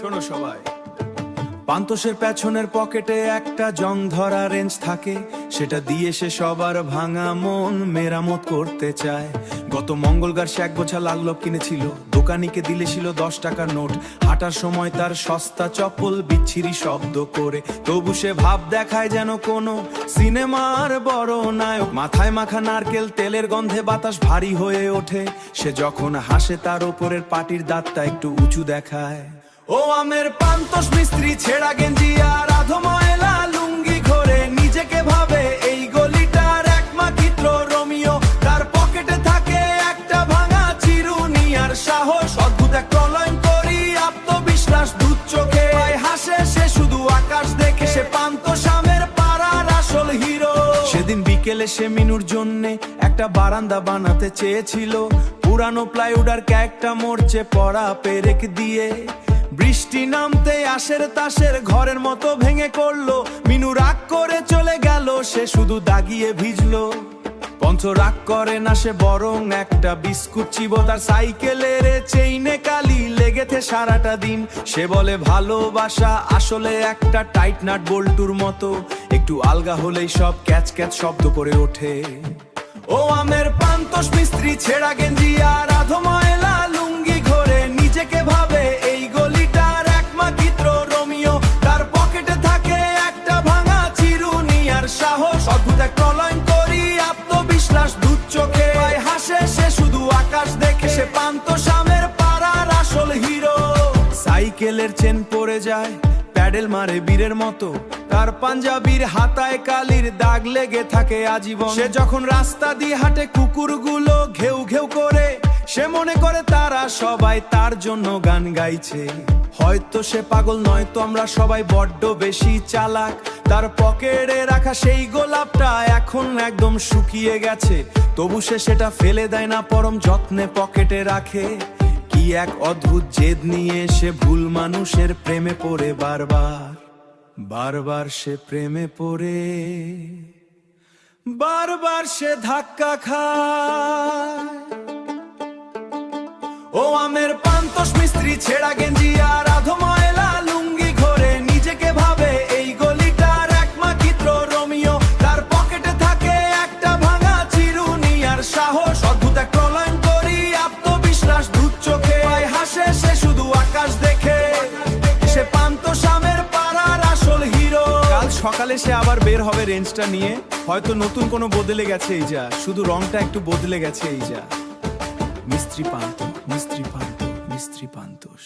শোনো সবাই, পান্তোষের পেছনের পকেটে একটা জং ধরা রেঞ্জ থাকে, সেটা দিয়ে সে সবার ভাঙা মন মেরামত করতে চায়। গত মঙ্গলবার সে এক গোছা লাল লোক কিনেছিল, দোকানিকে দিলে ছিল 10 টাকার নোট। হাঁটার সময় তার সস্তা চপ্পল বিচ্ছিরি শব্দ করে, তবু সে ভাব দেখায় যেন কোনো সিনেমার বড় নায়ক। মাথায় মাখা নারকেল তেলের গন্ধে বাতাস ভারী হয়ে ওঠে, সে যখন হাসে তার ওপরের পাটির দাঁতটা একটু উঁচু দেখায়। ও আমের পান্তোষ মিস্ত্রি, ছেঁড়া গেঞ্জি আর আধো ময়লা লুঙ্গি ঘরে নিজেকে ভাবে এই গলিটার একমাত্র রোমিও। তার পকেটে থাকে একটা ভাঙা চিরুনি আর সাহস, অদ্ভুত এক প্রলয় করি আত্মবিশ্বাস। দুধ চোখে হাসে সে শুধু আকাশ দেখে, সে পান্তোষ আমের পাড়ার আসল হিরো। সেদিন বিকেলে সে মিনুর জন্যে একটা বারান্দা বানাতে চেয়েছিল, পুরানো প্লাইউড আর একটা মরচে পড়া পেরেক দিয়ে। বৃষ্টি নামতে আশের তাসের ঘরের মতো ভেঙে করলো, মিনু রাগ করে চলে গেল, সে শুধু দাগিয়ে ভিজলো। পঞ্চ রাগ করে না সে, বরং একটা বিস্কুট চিবো, তার সাইকেলের চেইনে কালি লেগেছে সারাটা দিন। সে বলে ভালোবাসা আসলে একটা টাইট নাট বল্টুর মতো, একটু আলগা হলেই সব ক্যাচ ক্যাচ শব্দ করে ওঠে। ও আমের পান্তোষ মিস্ত্রি, ছেঁড়া গেঞ্জি আর আধো ময়লা লুঙ্গি ঘরে নিজেকে ভাবে এই গলিটার একমাত্র রোমিও। তার পকেটে থাকে একটা ভাঙা চিরুনি আর সাহস, অদ্ভুত এক প্রলয় করি আত্মবিশ্বাস। দুধ চোখে হাসে সে শুধু আকাশ দেখে, সে পান্তোষ আমের পাড়ার আসল হিরো। সাইকেলের চেন পড়ে যায়, প্যাডেল মারে বীরের মতো, তার পাঞ্জাবির হাতায় কালির দাগ লেগে থাকে আজীবন। সে যখন রাস্তা দিয়ে হাঁটে কুকুরগুলো ঘেউ ঘেউ করে, সে মনে করে তারা সবাই তার জন্য গান গাইছে। হয়তো সে পাগল, নয়তো আমরা সবাই বড্ড বেশি চালাক। তার পকেটে রাখা সেই গোলাপটা এখন একদম শুকিয়ে গেছে, তবু সে সেটা ফেলে দেয় না, পরম যত্নে পকেটে রাখে। কি এক অদ্ভুত জেদ নিয়ে সে ভুল মানুষের প্রেমে পড়ে বারবার বারবার। সে প্রেমে পড়ে বারবার, সে ধাক্কা খায়। ও আমের পান্তোষ মিস্ত্রি, ছেঁড়া গেঞ্জি আর আধো ময়লা লুঙ্গি ঘরে নিজেকে ভাবে এই গলিটার একমাত্র রোমিও। তার পকেটে থাকে একটা ভাঙা চিরুনি আর সাহস, অদ্ভুত এক প্রলয় করি আত্মবিশ্বাস। দুধ চোখে হাসে সে শুধু আকাশ দেখে, সে পান্তোষ আমের পাড়ার আসল হিরো। কাল সকালে সে আবার বের হবে রেঞ্জটা নিয়ে, হয়তো নতুন কোনো বদলে গেছে এই যা, শুধু রংটা একটু বদলে গেছে এই যা। মিস্ত্রি পান্তোষ, মিস্ত্রি পান্তোষ, মিস্ত্রি পান্তোষ।